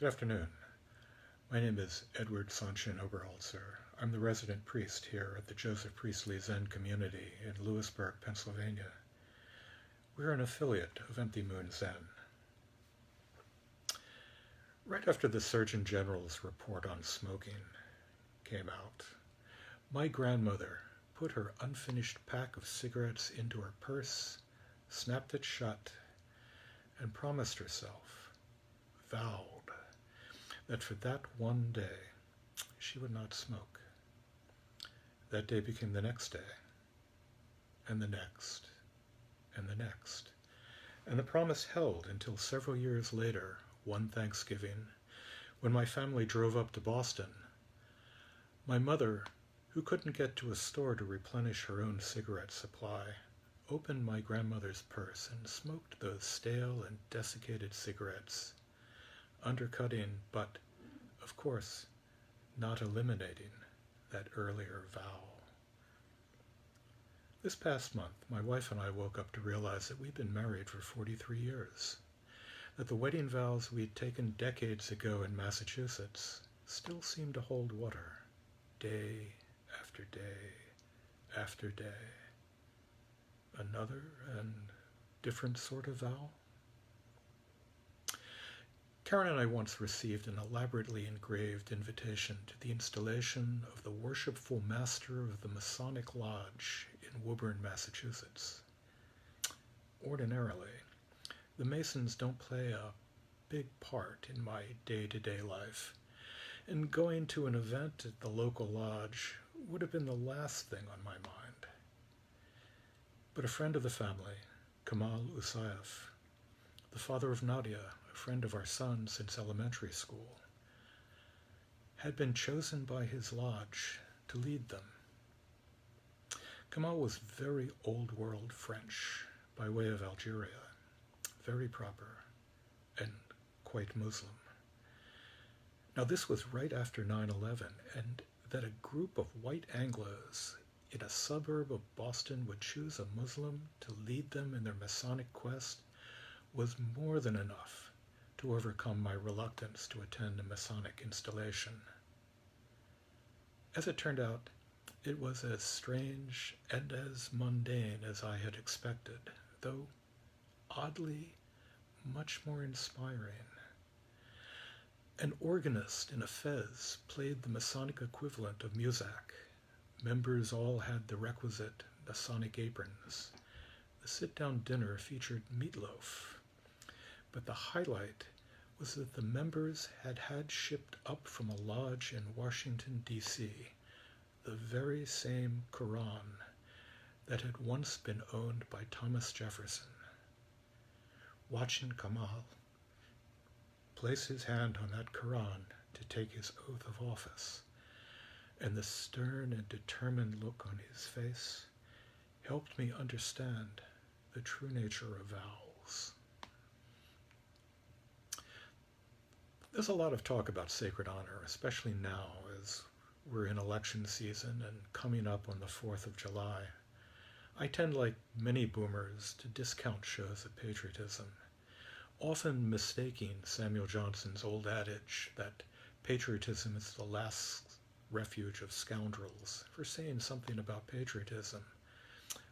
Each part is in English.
Good afternoon. My name is Edward Sanshin Oberholtzer. I'm the resident priest here at the Joseph Priestley Zen Community in Lewisburg, Pennsylvania. We're an affiliate of Empty Moon Zen. Right after the Surgeon General's report on smoking came out, my grandmother put her unfinished pack of cigarettes into her purse, snapped it shut, and promised herself, vowed, that for that one day she would not smoke. That day became the next day, and the next, and the next. And the promise held until several years later, one Thanksgiving, when my family drove up to Boston. My mother, who couldn't get to a store to replenish her own cigarette supply, opened my grandmother's purse and smoked those stale and desiccated cigarettes, undercutting, but, of course, not eliminating that earlier vow. This past month, my wife and I woke up to realize that we'd been married for 43 years, that the wedding vows we'd taken decades ago in Massachusetts still seemed to hold water, day after day after day. Another and different sort of vow? Karen and I once received an elaborately engraved invitation to the installation of the worshipful master of the Masonic Lodge in Woburn, Massachusetts. Ordinarily, the Masons don't play a big part in my day-to-day life, and going to an event at the local lodge would have been the last thing on my mind. But a friend of the family, Kamal Usayev, the father of Nadia, a friend of our son since elementary school, had been chosen by his lodge to lead them. Kamal was very old-world French, by way of Algeria, very proper, and quite Muslim. Now this was right after 9/11, and that a group of white Anglos in a suburb of Boston would choose a Muslim to lead them in their Masonic quest was more than enough to overcome my reluctance to attend a Masonic installation. As it turned out, it was as strange and as mundane as I had expected, though oddly much more inspiring. An organist in a fez played the Masonic equivalent of muzak. Members all had the requisite Masonic aprons. The sit-down dinner featured meatloaf, but the highlight was that the members had shipped up from a lodge in Washington, D.C., the very same Quran that had once been owned by Thomas Jefferson. Watching Kamal place his hand on that Quran to take his oath of office, and the stern and determined look on his face helped me understand the true nature of vows. There's a lot of talk about sacred honor, especially now as we're in election season and coming up on the 4th of July. I tend, like many boomers, to discount shows of patriotism, often mistaking Samuel Johnson's old adage that patriotism is the last refuge of scoundrels for saying something about patriotism,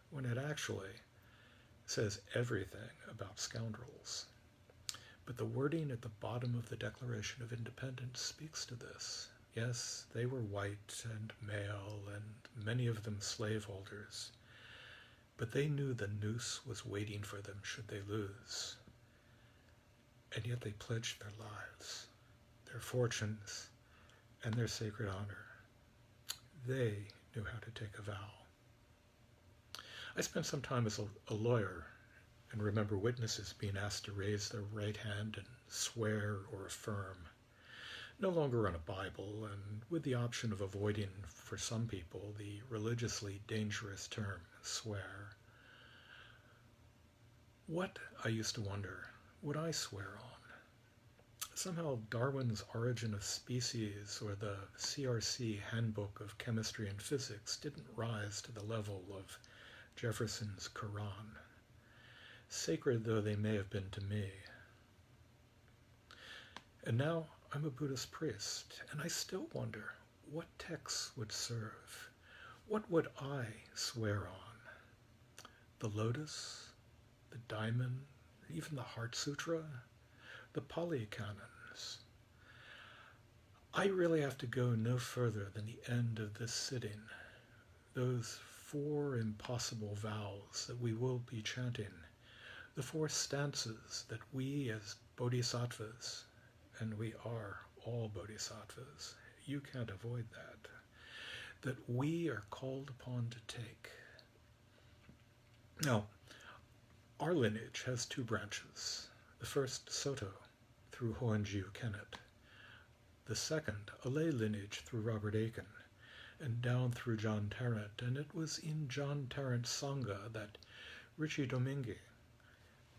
when it actually says everything about scoundrels. But the wording at the bottom of the Declaration of Independence speaks to this. Yes, they were white and male, and many of them slaveholders, but they knew the noose was waiting for them should they lose. And yet they pledged their lives, their fortunes, and their sacred honor. They knew how to take a vow. I spent some time as a lawyer and remember witnesses being asked to raise their right hand and swear or affirm, no longer on a Bible, and with the option of avoiding, for some people, the religiously dangerous term, swear. What, I used to wonder, would I swear on? Somehow Darwin's Origin of Species or the CRC Handbook of Chemistry and Physics didn't rise to the level of Jefferson's Quran, sacred though they may have been to me. And now I'm a Buddhist priest, and I still wonder what texts would serve. What would I swear on? The lotus, the diamond, even the Heart Sutra, the Pali canons. I really have to go no further than the end of this sitting, those 4 impossible vows that we will be chanting, the 4 stanzas that we as bodhisattvas, and we are all bodhisattvas, you can't avoid that we are called upon to take. Now, our lineage has 2 branches. The first, Soto, through Hoanjiu Kennett. The second, a lay lineage through Robert Aiken, and down through John Tarrant. And it was in John Tarrant's Sangha that Richie Domingue,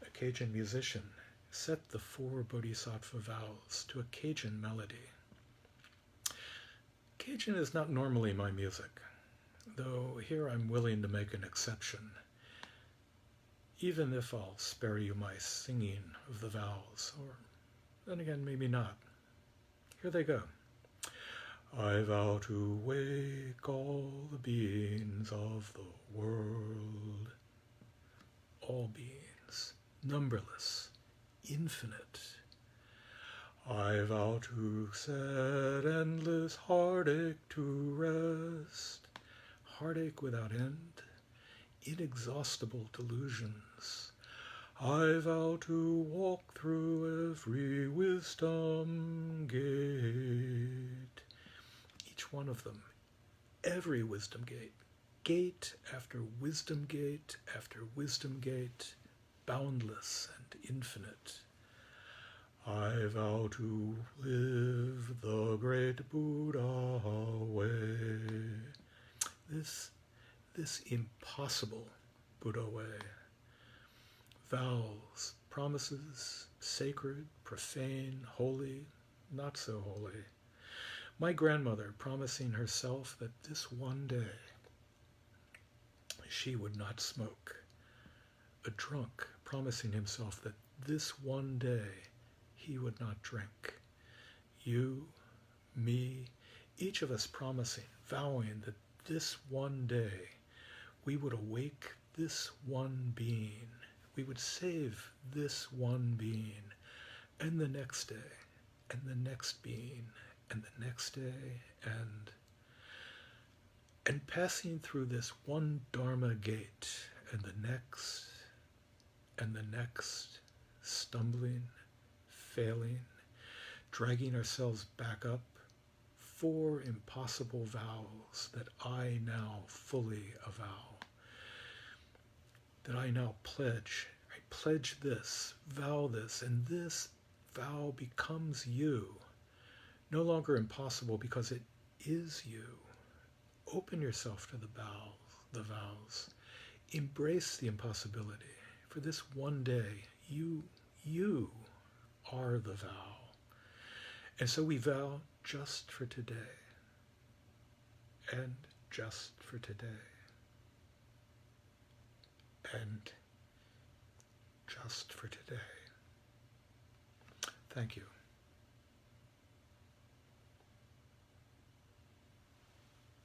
a Cajun musician, set the 4 Bodhisattva vows to a Cajun melody. Cajun is not normally my music, though here I'm willing to make an exception, even if I'll spare you my singing of the vows, or then again, maybe not. Here they go. I vow to wake all the beings of the world, all beings, numberless, infinite. I vow to set endless heartache to rest, heartache without end, inexhaustible delusions. I vow to walk through every wisdom gate, each one of them, every wisdom gate, gate after wisdom gate after wisdom gate, boundless and infinite. I vow to live the great Buddha way, this impossible Buddha way. Vows, promises, sacred, profane, holy, not so holy. My grandmother promising herself that this one day she would not smoke. A drunk promising himself that this one day he would not drink. You, me, each of us promising, vowing that this one day we would awake this one being. We would save this one being, and the next day, and the next being, and the next day, and passing through this one Dharma gate, and the next, stumbling, failing, dragging ourselves back up, 4 impossible vows that I now fully avow, that I now pledge. I pledge this, vow this, and this vow becomes you. No longer impossible because it is you. Open yourself to the vows. Embrace the impossibility. For this one day, you are the vow. And so we vow just for today. And just for today. And just for today. Thank you.